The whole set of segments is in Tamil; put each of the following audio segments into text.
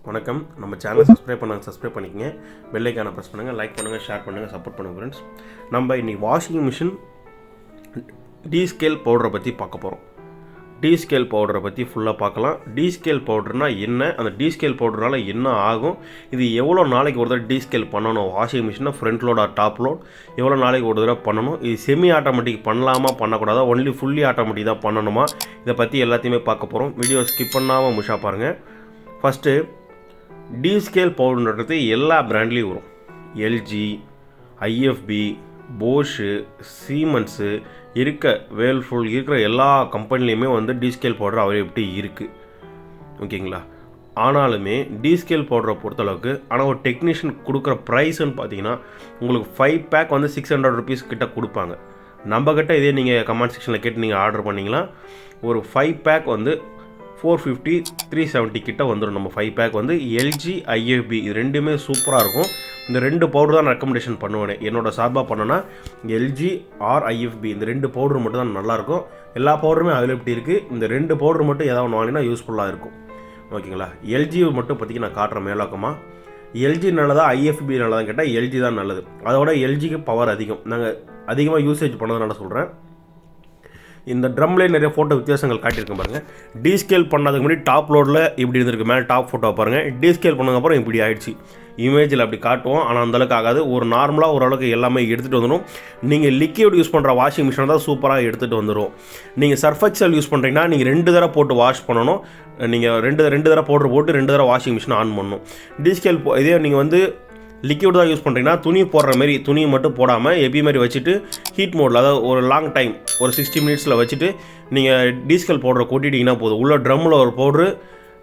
வணக்கம். நம்ம சேனலை சப்ஸ்கிரைப் பண்ணிக்கங்க. பெல் ஐக்கானை ப்ரெஸ் பண்ணுங்கள், லைக் பண்ணுங்கள், ஷேர் பண்ணுங்கள், சப்போர்ட் பண்ணுங்கள் ஃப்ரெண்ட்ஸ். நம்ம இன்றைக்கி வாஷிங் மிஷின் டீஸ்கேல் பவுடரை பற்றி பார்க்க போகிறோம். டீஸ்கேல் பவுடரை பற்றி ஃபுல்லாக பார்க்கலாம். டீஸ்கேல் பவுடர்னால் என்ன, அந்த டீஸ்கேல் பவுடர்னால் என்ன ஆகும், இது எவ்வளோ நாளைக்கு ஒரு தடவை டீஸ்கேல் பண்ணணும், வாஷிங் மிஷினை front load or top load எவ்வளோ நாளைக்கு ஒரு தடவை பண்ணணும், இது செமி ஆட்டோமேட்டிக் பண்ணலாமா பண்ணக்கூடாதா, ஒன்லி ஃபுல்லி ஆட்டோமேட்டிக் தான் பண்ணணுமா, இதை பற்றி எல்லாத்தையுமே பார்க்க போகிறோம். வீடியோ ஸ்கிப் பண்ணாமல் முஷா பாருங்கள். ஃபஸ்ட்டு டீஸ்கேல் பவுடர்ன்றது எல்லா பிராண்ட்லேயும் வரும். எல்ஜி, ஐஎஃப்பி, போஷு, சீமன்ஸு வேல்ஃபுல் இருக்கிற எல்லா கம்பெனிலையுமே டீஸ்கேல் பவுடர் அவைலபிலிட்டி இருக்குது. ஓகேங்களா? ஆனாலுமே டீஸ்கேல் பவுடரை பொறுத்தளவுக்கு ஆனால் ஒரு டெக்னீஷியன் கொடுக்குற ப்ரைஸ்ன்னு பார்த்தீங்கன்னா உங்களுக்கு 5 பேக் 600 ருபீஸ் கிட்ட கொடுப்பாங்க. நம்மக்கிட்ட இதே நீங்கள் கமெண்ட் செக்ஷனில் கேட்டு நீங்கள் ஆர்டர் பண்ணிங்கன்னா ஒரு 5 பேக் 450 370 கிட்ட வந்துடும். நம்ம 5 பேக் எல்ஜி, ஐஎஃப்பி இது ரெண்டுமே சூப்பராக இருக்கும். இந்த 2 பவுடர் தான் ரெக்கமெண்டேஷன் பண்ணுவேன். என்னோட சார்பாக பண்ணோன்னா எல்ஜி ஆர் ஐஎஃப்பி இந்த 2 பவுடர் மட்டும் தான் நல்லாயிருக்கும். எல்லா பவுடருமே அவைலபிலிட்டி இருக்குது. இந்த 2 பவுடர் மட்டும் ஏதாவது ஒன்று வாங்கினா யூஸ்ஃபுல்லாக இருக்கும். ஓகேங்களா? எல்ஜி மட்டும் பற்றிக்கு நான் காட்டுறேன் மேலோக்கமாக. எல்ஜி நல்லதா ஐஎஃப்பி நல்லதான்னு கேட்டால் எல்ஜி தான் நல்லது. அதோட எல்ஜிக்கு பவர் அதிகம். நாங்கள் அதிகமாக யூசேஜ் பண்ணதுனால சொல்கிறேன். இந்த ட்ரம்லேயே நிறைய ஃபோட்டோ வித்தியாசங்கள் காட்டியிருக்கேன் பாருங்கள். டீஸ்கேல் பண்ணதுக்கு முன்னாடி டாப் லோடில் இப்படி இருந்திருக்கு, மேலே டாப் ஃபோட்டோ பாருங்கள். டீஸ்கேல் பண்ணதுக்கப்புறம் இப்படி ஆயிடுச்சு. இமேஜில் அப்படி காட்டுவோம், ஆனால் அந்தளவுக்கு ஆகாது. ஒரு நார்மலாக ஓரளவுக்கு எல்லாமே எடுத்துகிட்டு வந்துடும். நீங்கள் லிக்விட் யூஸ் பண்ணுற வாஷிங் மிஷினை தான் சூப்பராக எடுத்துகிட்டு வந்துடும். நீங்கள் சர்ஃப் எக்ஸல் யூஸ் பண்ணுறீங்கன்னா நீங்கள் 2 தடவை போட்டு வாஷ் பண்ணணும். நீங்கள் ரெண்டு தடவை பவுடர் போட்டு 2 தடவை வாஷிங் மிஷினை ஆன் பண்ணணும். டீஸ்கேல் இதே நீங்கள் லிக்விட் தான் யூஸ் பண்ணுறீங்கன்னா துணி போடுற மாதிரி துணியை மட்டும் போடாமல் எப்பி மாதிரி வச்சுட்டு ஹீட் மோடில், அதாவது ஒரு லாங் டைம் ஒரு 60 மினிட்ஸில் வச்சுட்டு நீங்கள் டீஸ்கேல் பவுடரை கொட்டிட்டிங்கன்னா போதும். உள்ள ட்ரம்மில் ஒரு பவுட்ரு,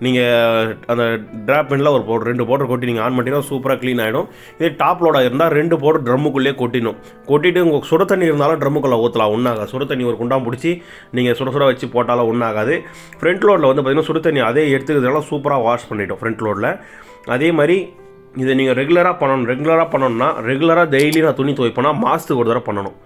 நீங்கள் அந்த ட்ராப் பெனில் ஒரு பவுடர், 2 பவுடர் கொட்டி நீங்கள் ஆன் பண்ணிங்கன்னா சூப்பராக க்ளீன் ஆகிடும். இதே டாப் லோடாக இருந்தால் 2 பவுடர் ட்ரம்முக்குள்ளேயே கொட்டிட்டு உங்களுக்கு சுட தண்ணி இருந்தாலும் ட்ரம்முக்குள்ளே ஊற்றலாம், ஒன்றாகாது. சுட தண்ணி ஒரு குண்டாம் பிடிச்சி நீங்கள் சுட வச்சு போட்டாலும் ஒன்றாகாது. ஃப்ரண்ட் லோடில் பார்த்திங்கன்னா சுட தண்ணி அதே எடுத்துக்கிறதுனால சூப்பராக வாஷ் பண்ணிட்டோம் ஃப்ரண்ட் லோடில். அதே மாதிரி இதை நீங்கள் ரெகுலராக பண்ணணும்னா ரெகுலராக டெய்லி நான் துணி துவைப்பேன்னா மாதத்துக்கு ஒரு தடவை பண்ணணும்.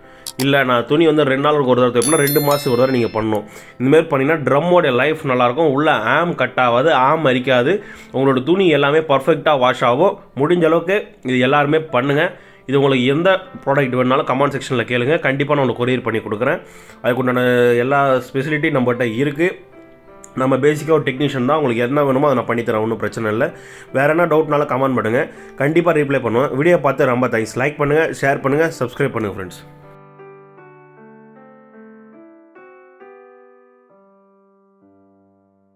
இல்லை நான் துணி 2 நாளுக்கு ஒரு தடவை துவைப்பேன்னா 2 மாதத்துக்கு ஒரு தடவை நீங்கள் பண்ணணும். இந்தமாரி பண்ணிங்கன்னா ட்ரம்மோடைய லைஃப் நல்லாயிருக்கும். உள்ள ஆம் கட் ஆகாது, ஆம் அரிக்காது. உங்களோட துணி எல்லாமே பர்ஃபெக்டாக வாஷ் ஆகும். முடிஞ்ச அளவுக்கு இது எல்லாருமே பண்ணுங்கள். இது உங்களுக்கு எந்த ப்ராடக்ட் வேணாலும் கமெண்ட் செக்ஷனில் கேளுங்க. கண்டிப்பாக நான் உங்களுக்கு கொரியர் பண்ணி கொடுக்குறேன். அதுக்குண்டான எல்லா ஸ்பெசிலிட்டி நம்மகிட்ட இருக்குது. நம்ம பேசிக்காக ஒரு டெக்னீஷியன் தான். உங்களுக்கு என்ன வேணுமோ அதை நான் பண்ணித்தரேன், ஒன்றும் பிரச்சனை இல்லை. வேறு என்ன டவுட்னாலும் கமெண்ட் பண்ணுங்கள், கண்டிப்பாக ரிப்ளை பண்ணுவேன். வீடியோ பார்த்து ரொம்ப தேங்க்ஸ். லைக் பண்ணுங்கள், ஷேர் பண்ணுங்கள், சப்ஸ்கிரைப் பண்ணுங்கள் ஃப்ரெண்ட்ஸ்.